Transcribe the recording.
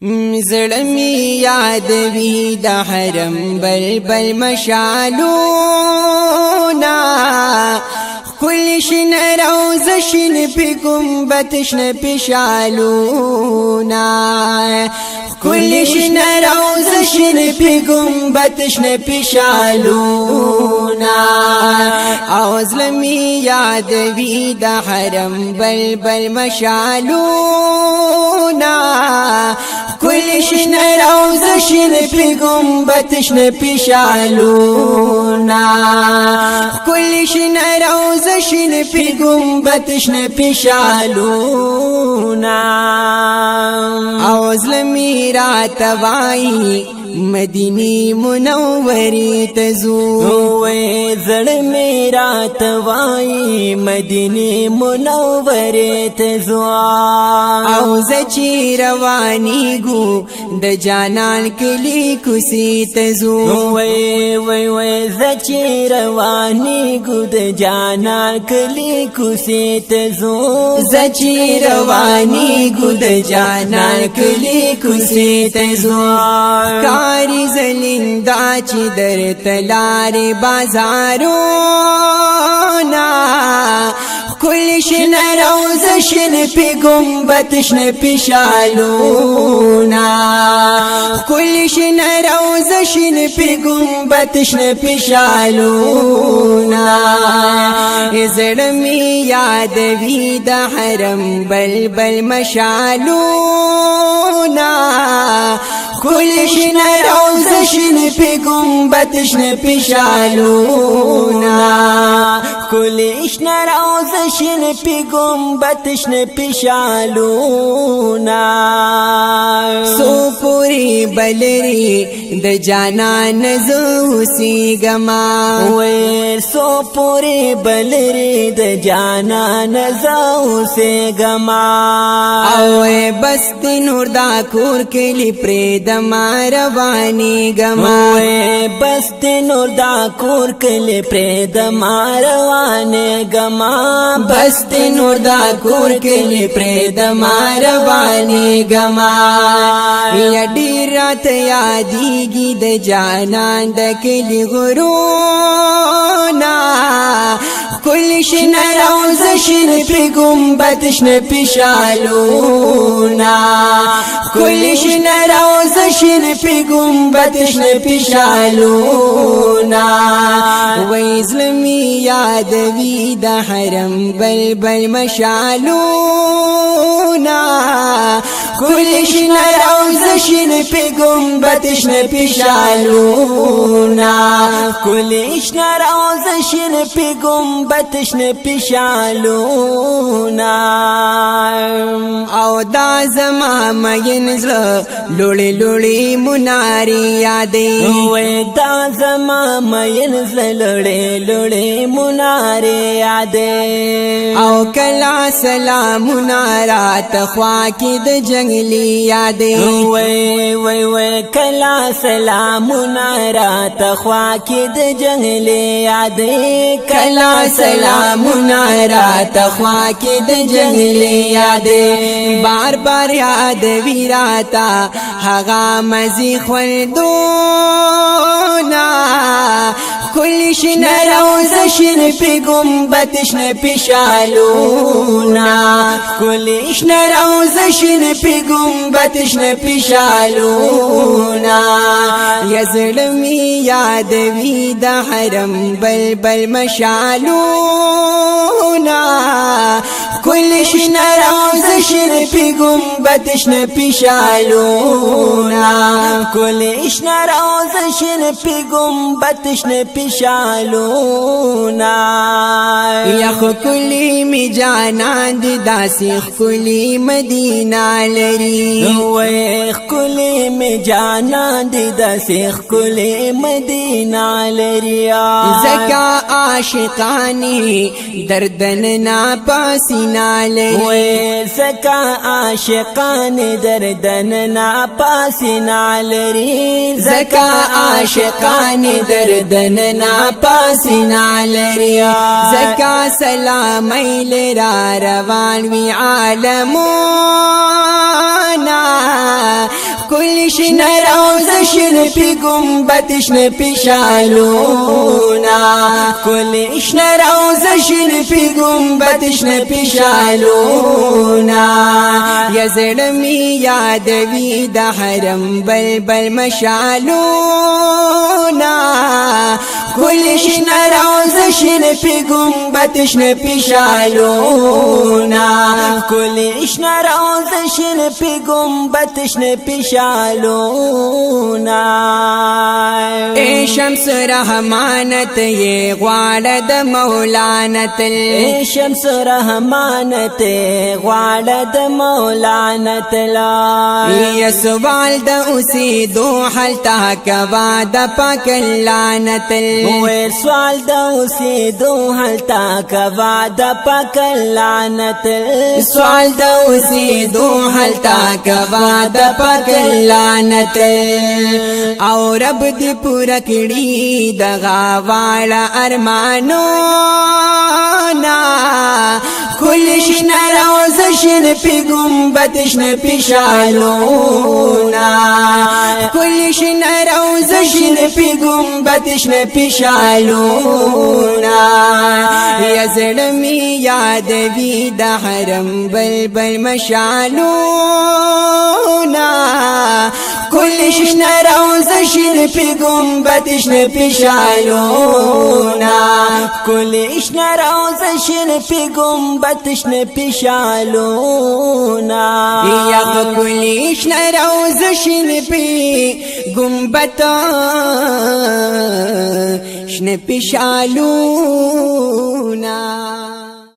زړمی یادوي د حرم بلبل مشالونا کل شن روز شن پی گنبت شن پی شالونا کل شن روز شن پی گنبت شن پی شالونا اوزلمی یادوی د حرم بلبل مشالونا کل شن روز شن پی گنبت شن پی شالونا کل شن روز شن پی گنبت شن پی شالونا اوزلمی رات وائی مدینی منوری تزو وے زڑ میرا توائی مدینی منوری تزو او زچی روانی گو د جانان کلی کسی تزو وے زچی روانی گو د جانان کلی کسی تزو زچی روانی گو د جانان کلی کسی تزو کاری زلندا چی در تلار بازارونا کل شن روز شن پی گنبت شن پی شالونا کل شن روز شن پی گنبت شن پی شالونا زړمی یادوی د حرم بلبل مشالونا کل شن روز شن پی گنبت شن پی شالونا کل شن روز شن پی گنبت شن پی شالونا سو پوری بلری د جانان زوسی گما وے سو پوری بلری د جانان زوسی گما اوے بست نور دا کور کلی پرید ماروانی گما وے بست نور دا کور کلی پرید ماروانی گما بست نور دا کور کلی پرید ماروانی گما یا ډیر رات یادیږي د جانان د کلی غرونا کل شن روز شن پی گنبت شن پی شالونا کل شن روز شن پی گنبت شن پی شالونا ویزلمی یادوی د حرم بلبل مشالونا کل شن روز شن پی گنبت شن پی شالونا کل شن روز شن پی گنبت شن پی شالونا او دا زما مین زړه لوړی لوړی مناری یادې وې دا زما مین زړه لوړی لوړی مناری یادې او کلا سلامونه راته خوا کې د جنگلی یادې وې کلا سلامونه راته خوا کې د جنگلی یادې کلا سلامونه راته خوا کې د جنگلی یادې بار بار یادوي راته هغه مزي خوندونه کل شن روز شن پی گنبت شن پی شالونا کل شن روز شن پی گنبت شن پی شالونا یزړمی یادوی د حرم بلبل مشالونا کل شن روز شن پی گنبت شن پی شالونا کل شن روز شن پی گنبت شن پی شالونا یخ کلی می جانان دی داسی کلی مدینہ لری ویخ کلی می جانان دی داسی کلی مدینہ لری زکا عاشقانی دردن نا پاسینا لری وی زکا عاشقانی دردن نا پاسینا لری زکا عاشقانی دردن نا پاسینا لری زکا سلامی لرا روان وی عالمونا کلی شنه روزه شنه پی گنبد شنه پی شالونا کلی شنه روزه شنه پی گنبد شنه پی شالونا یا زړه می یادوي د حرم بلبل مشالونا کلی شنه روزه شنه پی گنبد شنه پی شالونا کلی شنه روزه شنه پی گنبد شنه پی شالونا اے شمس رحمانت یہ غوالد مولانت اے شمس رحمانت غوالد مولانت لا یہ سوال دا اسی دو حلتا کوا دا پاک لعنت وی سوال دا اسی دو حلتا کوا دا پاک لعنت سوال دا اسی دو حلتا کوا دا پاک لعنت او رب دی پورا کړي دغه واړه ارمانونه کل شنه روزه شنه پی گنبد شنه پی شالونا کل شنه روزه شنه پی گنبد شنه پی شالونا یا زړه می یادوي د حرم بلبل مشالونا کل شنه روزه شنه پی گنبد شنه پی شالونا کل شنه روزه شنه پی گنبد شنه پی شالونا یا کل شنه روزه شنه پی گنبد شنه پی شالونا